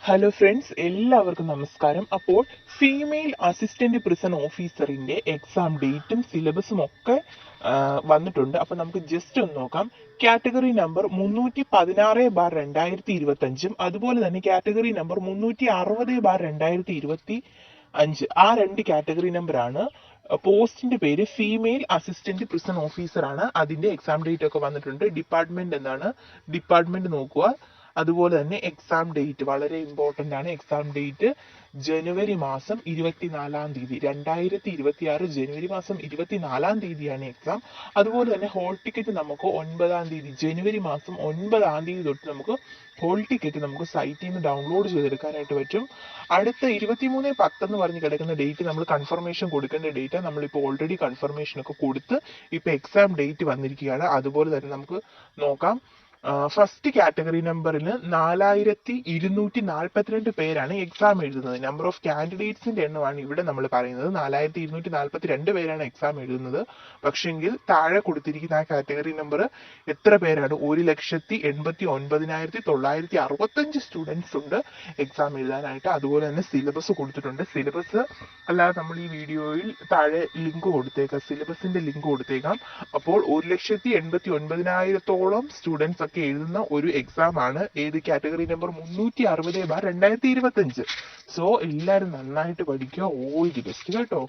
Hello friends, എല്ലാവർക്കും നമസ്കാരം. അപ്പോൾ ഫീമെയിൽ അസിസ്റ്റന്റ് പ്രിസൺ ഓഫീസറിന്റെ എക്സാം ഡേറ്റും സിലബസും ഒക്കെ വന്നിട്ടുണ്ട്. അപ്പൊ നമുക്ക് ജസ്റ്റ് ഒന്ന് നോക്കാം. കാറ്റഗറി നമ്പർ 316/2025 അതുപോലെ തന്നെ കാറ്റഗറി നമ്പർ 360/2025 ആ രണ്ട് കാറ്റഗറി നമ്പറാണ്. പോസ്റ്റിന്റെ പേര് ഫീമെയിൽ അസിസ്റ്റന്റ് പ്രിസൺ ഓഫീസർ ആണ്. അതിന്റെ എക്സാം ഡേറ്റ് ഒക്കെ വന്നിട്ടുണ്ട്. ഡിപ്പാർട്ട്മെന്റ് എന്താണ്? ഡിപ്പാർട്ട്മെന്റ് നോക്കുക. അതുപോലെ തന്നെ എക്സാം ഡേറ്റ് വളരെ ഇമ്പോർട്ടന്റ് ആണ്. എക്സാം ഡേറ്റ് ജനുവരി മാസം 24-ാം തീയതി, 2026 ജനുവരി മാസം 24-ാം തീയതിയാണ് എക്സാം. അതുപോലെ തന്നെ ഹോൾ ടിക്കറ്റ് നമുക്ക് 9-ാം തീയതി, ജനുവരി മാസം 9-ാം തീയതി തൊട്ട് നമുക്ക് ഹോൾ ടിക്കറ്റ് നമുക്ക് സൈറ്റിൽ നിന്ന് ഡൗൺലോഡ് ചെയ്തെടുക്കാനായിട്ട് പറ്റും. അടുത്ത 23/10 എന്ന് പറഞ്ഞ് കിടക്കുന്ന ഡേറ്റ് നമ്മൾ കൺഫർമേഷൻ കൊടുക്കേണ്ട ഡേറ്റ്. നമ്മളിപ്പോൾ ഓൾറെഡി കൺഫർമേഷൻ ഒക്കെ കൊടുത്ത് ഇപ്പൊ എക്സാം ഡേറ്റ് വന്നിരിക്കുകയാണ്. അതുപോലെ തന്നെ നമുക്ക് നോക്കാം. ഫസ്റ്റ് കാറ്റഗറി നമ്പറിൽ 4242 പേരാണ് എക്സാം എഴുതുന്നത്. നമ്പർ ഓഫ് കാൻഡിഡേറ്റ്സിന്റെ എണ്ണമാണ് ഇവിടെ നമ്മൾ പറയുന്നത്. 4242 പേരാണ് എക്സാം എഴുതുന്നത്. പക്ഷെങ്കിൽ താഴെ കൊടുത്തിരിക്കുന്ന ആ കാറ്റഗറി നമ്പർ എത്ര പേരാണ്? 1,89,965 സ്റ്റുഡൻസ് ഉണ്ട് എക്സാം എഴുതാനായിട്ട്. അതുപോലെ തന്നെ സിലബസ് കൊടുത്തിട്ടുണ്ട്. സിലബസ് അല്ലാതെ നമ്മൾ ഈ വീഡിയോയിൽ താഴെ ലിങ്ക് കൊടുത്തേക്കാം, സിലബസിന്റെ ലിങ്ക് കൊടുത്തേക്കാം. അപ്പോൾ 1,89,000-ഓളം സ്റ്റുഡൻസ് ഒക്കെ എഴുതുന്ന ഒരു എക്സാം ആണ്. ഏത് കാറ്റഗറി നമ്പർ 360/2025. സോ എല്ലാവരും നന്നായിട്ട് പഠിക്കുക. ഓൾ ദി ബെസ്റ്റ് കേട്ടോ.